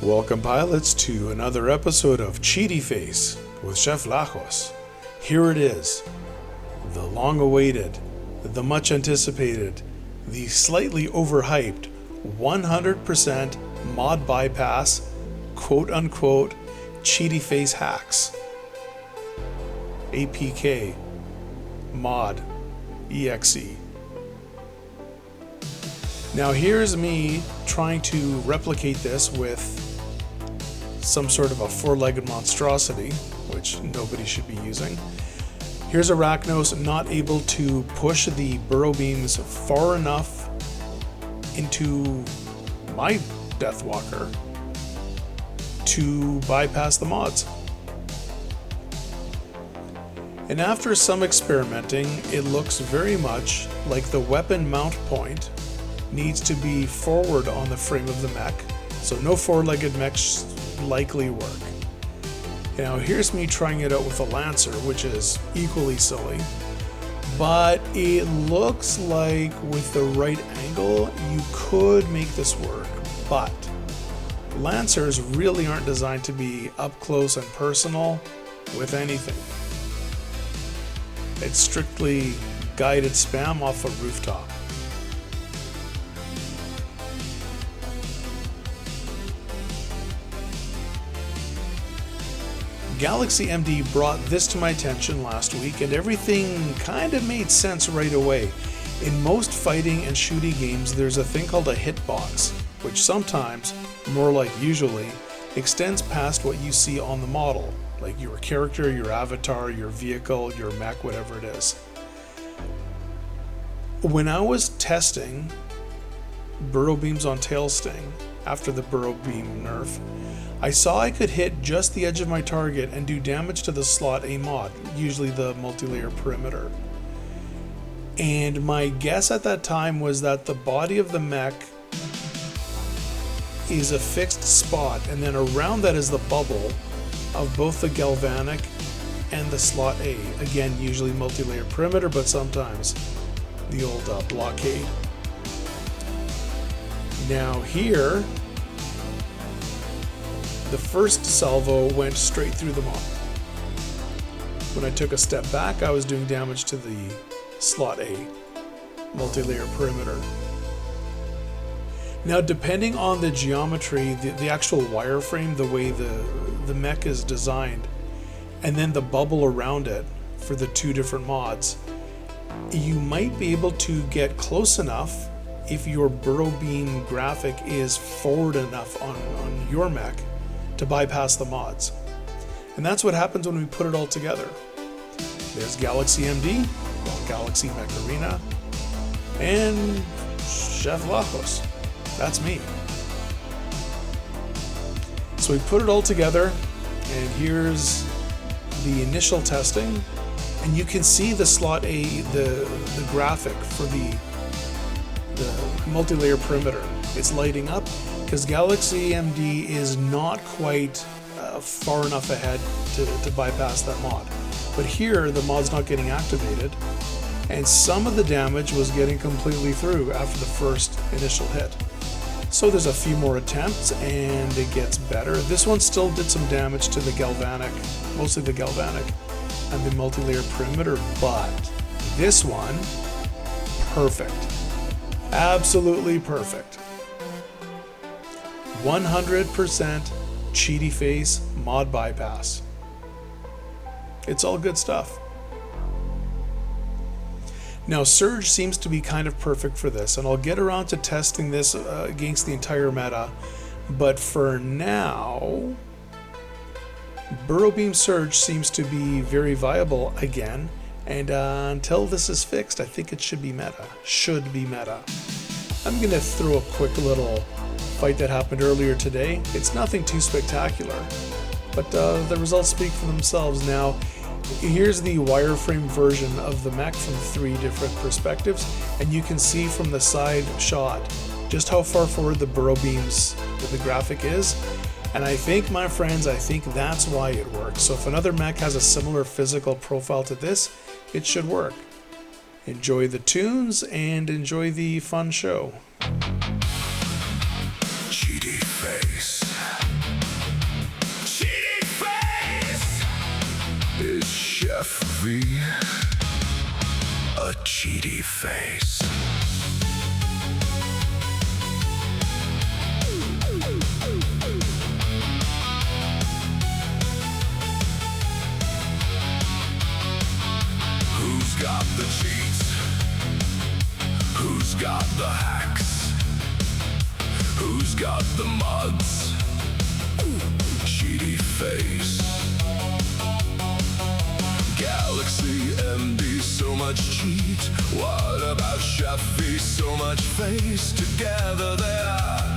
Welcome, pilots, to another episode of Cheatyface with ChefVlahos. Here it is, the long-awaited, the much-anticipated, the slightly overhyped 100% mod bypass, quote-unquote, Cheatyface hacks. APK mod exe. Now here's me trying to replicate this with some sort of a four-legged monstrosity, which nobody should be using. Here's Arachnos not able to push the burrow beams far enough into my Deathwalker to bypass the mods. And after some experimenting, it looks very much like the weapon mount point needs to be forward on the frame of the mech, so no four-legged mechs likely work. Now here's me trying it out with a Lancer, which is equally silly, but it looks like with the right angle you could make this work, but Lancers really aren't designed to be up close and personal with anything. It's strictly guided spam off a rooftop. Galaxy MD brought this to my attention last week, and everything kind of made sense right away. In most fighting and shooty games, there's a thing called a hitbox, which sometimes, more like usually, extends past what you see on the model, like your character, your avatar, your vehicle, your mech, whatever it is. When I was testing burrow beams on Tail Sting after the burrow beam nerf, I saw I could hit just the edge of my target and do damage to the slot A mod, usually the multi-layer perimeter. And my guess at that time was that the body of the mech is a fixed spot, and then around that is the bubble of both the galvanic and the slot A. Again, usually multi-layer perimeter, but sometimes the old blockade. Now here, the first salvo went straight through the mod. When I took a step back, I was doing damage to the slot A, multi-layer perimeter. Now, depending on the geometry, the actual wireframe, the way the mech is designed, and then the bubble around it for the two different mods, you might be able to get close enough if your burrow beam graphic is forward enough on your mech to bypass the mods. And that's what happens when we put it all together. There's Galaxy MD, Galaxy Mech Arena, and ChefVlahos. That's me. So we put it all together, and here's the initial testing, and you can see the slot A, the graphic for the multi-layer perimeter. It's lighting up because Galaxy MD is not quite far enough ahead to bypass that mod. But here, the mod's not getting activated, and some of the damage was getting completely through after the first initial hit. So there's a few more attempts, and it gets better. This one still did some damage to the galvanic, mostly the galvanic, and the multi-layer perimeter, but this one, perfect. Absolutely perfect. 100% Cheatyface mod bypass. It's all good stuff. Now Surge seems to be kind of perfect for this, and I'll get around to testing this against the entire meta, but for now, Burrow Beam Surge seems to be very viable again, and until this is fixed, I think it should be meta. I'm gonna throw a quick little fight that happened earlier today. It's nothing too spectacular, but the results speak for themselves. Now, here's the wireframe version of the mech from 3 different perspectives, and you can see from the side shot just how far forward the burrow beams the graphic is. And I think, my friends, that's why it works. So if another mech has a similar physical profile to this, it should work. Enjoy the tunes and enjoy the fun show. Cheatyface. envy, a Cheatyface. Who's got the cheats? Who's got the hacks? Who's got the mods? Cheatyface. Galaxy MD, so much cheat. What about Chefy? So much face. Together they are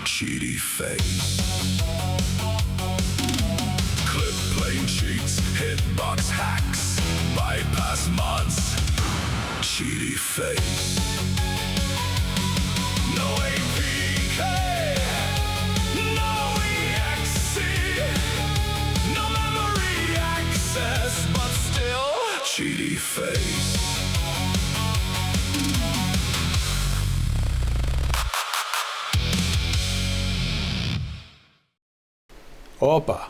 Cheatyface. Clip plane cheats, hitbox hacks, bypass mods. Cheatyface. No APK, no EXE, no memory access, but still Cheatyface. Opa!